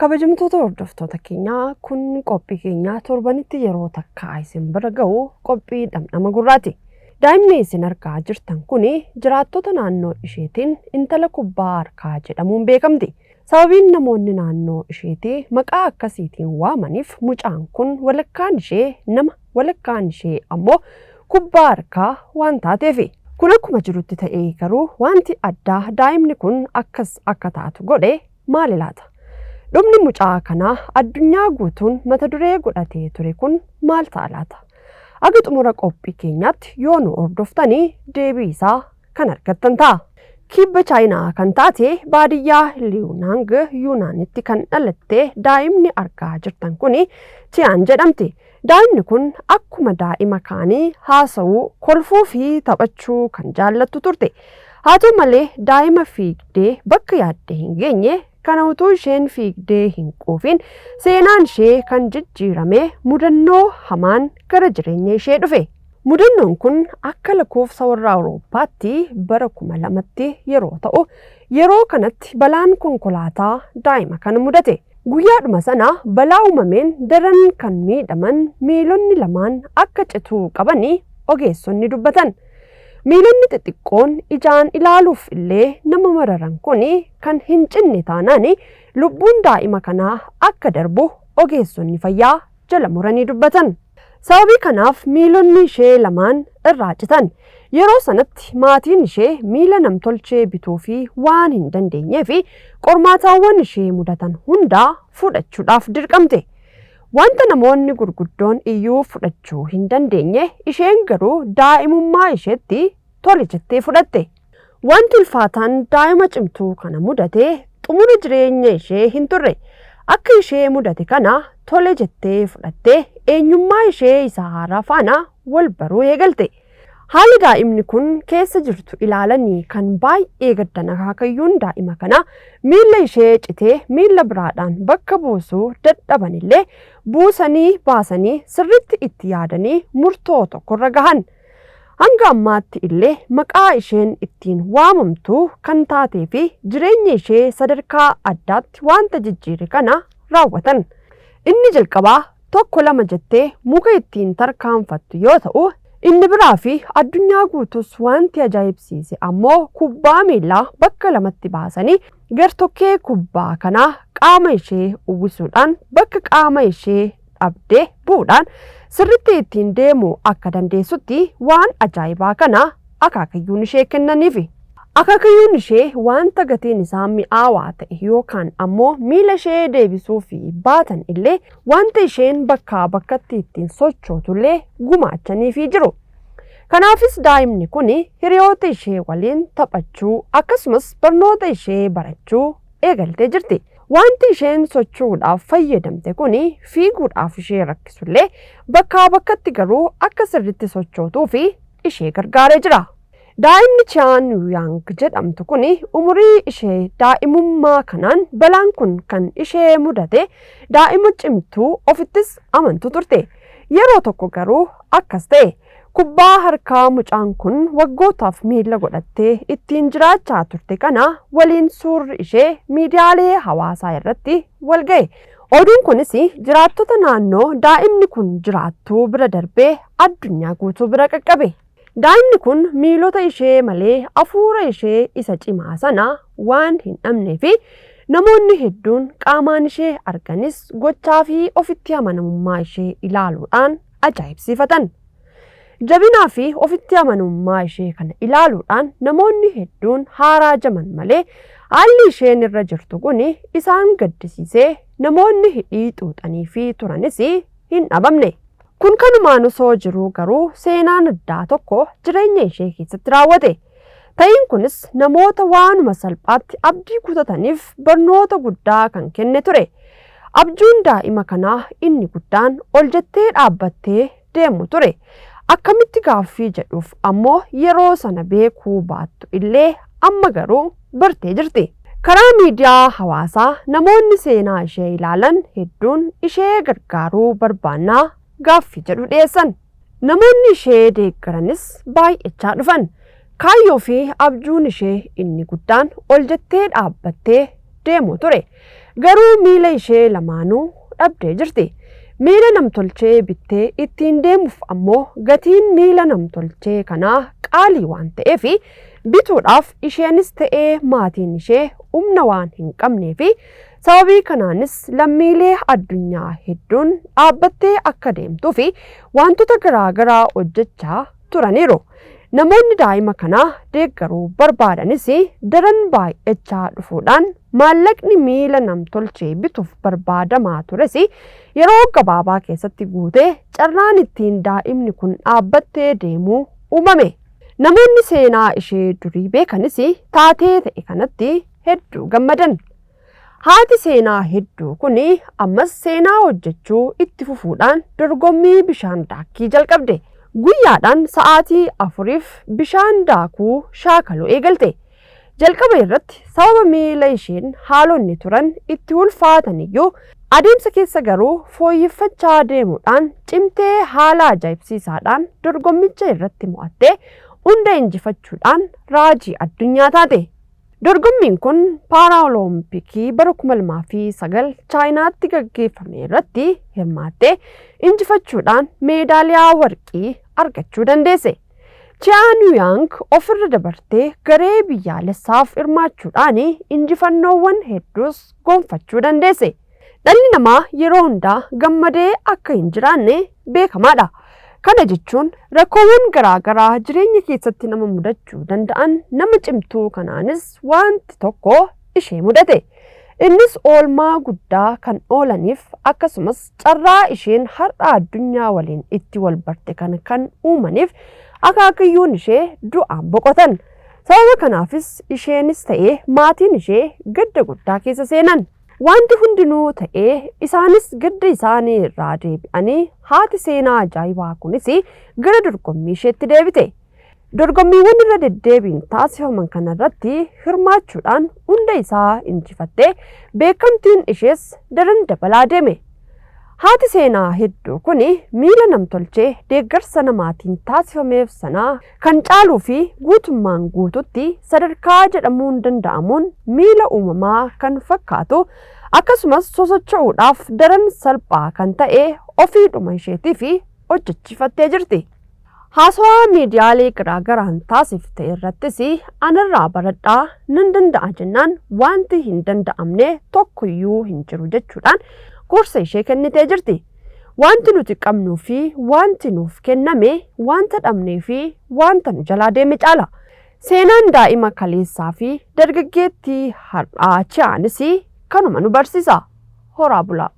Kabajamtoota hordoftoota keenyaa kun qophii keenyaa torbanitti yeroo takka isin bira ga'u qophii dhamdhama gurraati. Daa'imni isin argaa jirtan kun jiraattota naannoo isheetiin intala kubbaa harkaa jedhamuun beekamti. Sababiin namoonni naannoo isheetii maqaa akkasiitiin waamaniif mucaan kun walakkaan ishee nama walakkaan ishee ammoo kubbaa harkaa waan taateefi. Kun akkuma jirutti ta'ee garuu wanti addaa daa'imni kun akkas akka taatu godhe maali laata? Dhumni mucaa kanaa addunyaa guutuun mata duree godhatee ture kun maal ta'a laata? Aga xumura qophii keenyaatti yoo nu hordoftanii deebii isaa kan argattan ta'a. Kibba Chaayinaa kan taate baadiyyaa Liunaang Yuunaanitti kan dhalatte daa'imni argaa jirtan kun Chiyaan jedhamti. Daa'imni kun akkuma daa'ima kaanii haasa'uu, kolfuu fi taphachuu kan jaallattu turte. Haa ta'u malee daa'ima fiigdee bakka yaadde hin geenye kana utuu isheen fiigdee hin quufin seenaan ishee kan jijjiirame mudannoo hamaan gara jireenya ishee dhufe. Mudannoon kun akka lakkoofsa warra Awurooppaatti bara 2000tti yeroo ta'u, yeroo kanatti balaan konkolaataa daa'ima kana mudate. Guyyaadhuma sana balaa uumameen daran kan miidhaman miilonni lamaan akka cituu qabanii ogeessonni dubbatan. Miilonni xixiqqoon ijaan ilaaluuf illee nama mararan kun kan hin cinne taanaan lubbuun daa'ima kanaa akka darbu ogeessonni fayyaa jala muranii dubbatan. Sababii kanaaf miilonni ishee lamaan irraa citan. Yeroo sanatti maatiin ishee miila namtolchee bituu fi waan hin dandeenyeef qormaataawwan ishee mudatan hundaa fudhachuudhaaf dirqamte. Wanta namoonni gurguddoon iyyuu fudhachuu hin dandeenye isheen garuu daa'imummaa isheetti tole jettee fudhatte. Wanti ulfaataan daa'ima cimtuu kana mudate xumura jireenya ishee hin turre. Akka ishee mudate kana tole jettee fudhattee eenyummaa ishee isa haaraa faana wal baruu eegalte. Haalli daa'imni kun keessa jirtu ilaalanii kan baay'ee gaddan akaakayyuun daa'ima kana miila ishee citee miila biraadhaan bakka buusuu dadhabanillee buusanii baasanii sirritti itti yaadanii murtoo tokkorra gahan. Hanga ammaatti illee maqaa isheen ittiin waamamtu kan taatee fi jireenya ishee sadarkaa addaatti wanta jijjiire kana raawwatan. Inni jalqabaa tokko lama jettee muka ittiin tarkaanfattu yoo ta'u, inni biraa fi addunyaa guutus wanti ajaa'ibsiise ammoo kubbaa miilaa bakka lamatti baasanii gartokkee kubbaa kanaa qaama ishee uwwisuudhaan bakka qaama ishee dhabdee bu'uudhaan sirritti ittiin deemuu akka dandeessutti waan ajaa'ibaa kana akaakayyuun ishee kennaniifi. Akaakayyuun ishee wanta gatiin isaa mi'aawaa ta'e yookaan ammoo miila ishee deebisuu fi baatan illee wanta isheen bakkaa bakkatti ittiin sochootullee gumaachaniifii jiru. Kanaafis daa'imni kun hiriyoota ishee waliin taphachuu akkasumas barnoota ishee barachuu eegaltee jirti. Wanti isheen socho'uudhaaf fayyadamte kun fiiguudhaaf ishee rakkisullee bakkaa bakkatti garuu akka sirriitti sochootuu fi ishee gargaaree jira. Daa'imni Chiyaan Yuuyang jedhamtu kun umurii ishee daa'imummaa kanaan balaan kun kan ishee mudate daa'ima cimtuu ofittis amantu turte. Yeroo tokko garuu akkas ta'e. Kubbaa harkaa mucaan kun waggootaaf miila godhattee ittiin jiraachaa turte kana waliin suurri ishee miidiyaalee hawaasaa irratti wal ga'e. Oduun kunis jiraattota naannoo daa'imni kun jiraattuu bira darbee addunyaa guutuu bira qaqqabe. Daa'imni kun miilota ishee malee hafuura ishee isa cimaa sana waan hin dhabnee fi namoonni hedduun qaamaan ishee arganis gochaa fi ofitti amanamummaa ishee ilaaluudhaan ajaa'ibsiifatan. Jabinaa fi ofitti amanamummaa ishee kana ilaaluudhaan namoonni hedduun haaraajaman malee haalli isheen irra jirtu kun isaan gaddisiisee namoonni hidhii xuuxanii fi turanis hin dhabamne. Kun kanumaan osoo jiruu garuu seenaan addaa tokko jireenya ishee keessatti raawwate. Ta'iin kunis namoota waanuma salphaatti abdii kutataniif barnoota guddaa kan kenne ture. Abjuun daa'ima kanaa inni guddaan ol jettee dhaabbattee deemu ture. Akkamitti gaaffii jedhuuf ammoo yeroo sana beekuu baattu illee amma garuu bartee jirti. Karaa miidiyaa hawaasaa namoonni seenaa ishee ilaalan hedduun ishee gargaaruu barbaannaa gaaffii jedhu dhiyeessan. Namoonni ishee deeggaranis baay'achaa dhufan. Kaayyoo fi abjuun ishee inni guddaan ol jettee dhaabbattee deemu ture. Garuu miila ishee lamaanuu dhabdee jirti. Miila namtolchee bittee ittiin deemuuf ammoo gatiin miila namtolchee kanaa qaalii waan ta'eef bituudhaaf isheenis ta'ee maatiin ishee humna waan hin qabneefi sababii kanaanis lammiilee addunyaa hedduun dhaabbattee akka deemtuu fi wantoota garaagaraa hojjechaa turaniiru. Namoonni daa'ima kanaa deeggaruu barbaadanis daran baay'achaa dhufuudhaan maallaqni miila namtolchee bituuf barbaadamaa tures yeroo gabaabaa keessatti guutee carraan ittiin daa'imni kun dhaabbattee deemuu uumame. Namoonni seenaa ishee durii beekanis taatee ta'e kanatti hedduu gammadan. Haati seenaa hedduu kun ammas seenaa hojjechuu itti fufuudhaan dorgommii bishaan daakii jalqabde. Guyyaadhaan sa'aatii 4 bishaan daakuu shaakaluu eegalte. Jalqaba irratti sababa miila isheen haalonni turan itti ulfaatan iyyuu adeemsa keessa garuu fooyyeffachaa deemuudhaan cimtee haala ajaa'ibsiisaadhaan dorgommicha irratti mo'attee hunda injifachuudhaan raajii addunyaa taate. Dorgommiin kun Paaraoloompikii bara 2009 Chaayinaatti gaggeeffame irratti hirmaattee injifachuudhaan meedaaliyaa warqii argachuu dandeesse. Chiaan Yang ofirra dabartee garee biyyaalessaaf hirmaachuudhaan injifannoowwan hedduus gonfachuu dandeesse. Dhalli namaa yeroo hundaa gammadee akka hin jiraanne beekamaadha. Kana jechuun rakkoowwan garaagaraa jireenya keessatti nama mudachuu danda'an nama cimtuu kanaanis wanti tokko ishee mudate. Innis oolmaa guddaa kan oolaniif akkasumas carraa isheen har'a addunyaa waliin itti wal barte kan uumaniif akaakayyuun ishee du'aan boqotan. Sababa kanaafis isheenis ta'ee maatiin ishee gadda guddaa keessa seenan. Wanti hundinuu ta'ee isaanis gadda isaanii irraa deebi'anii haati seenaa ajaa'ibaa kunis gara dorgommii isheetti deebite. Dorgommiiwwan irra deddeebiin taasifaman kanarratti hirmaachuudhaan hunda isaa injifattee beekamtiin ishees daran dabalaa deeme. Haati seenaa hedduu kun miila namtolchee deeggarsa namaatiin taasifameef sanaa kan caaluu fi guutummaan guututti sadarkaa jedhamuun danda'amuun miila uumamaa kan fakkaatu akkasumas sosocho'uudhaaf daran salphaa kan ta'e ofiidhuma isheetiif hojjechiifattee jirti. Haasawaa miidiyaalee garaagaraan taasifte irrattis anarraa baradhaa nan danda'a jennaan wanti hin danda'amne tokkoyyuu hin jiru jechuudhaan gorsa ishee kennitee jirti. Wanti nuti qabnuu fi wanti nuuf kenname wanta dhabnee fi wanta nu jalaa deeme caala. Seenaan daa'ima kaleessaa fi dargaggeettii har'aa Chiyaanis kanuma nu barsiisa. Horaa bulaa.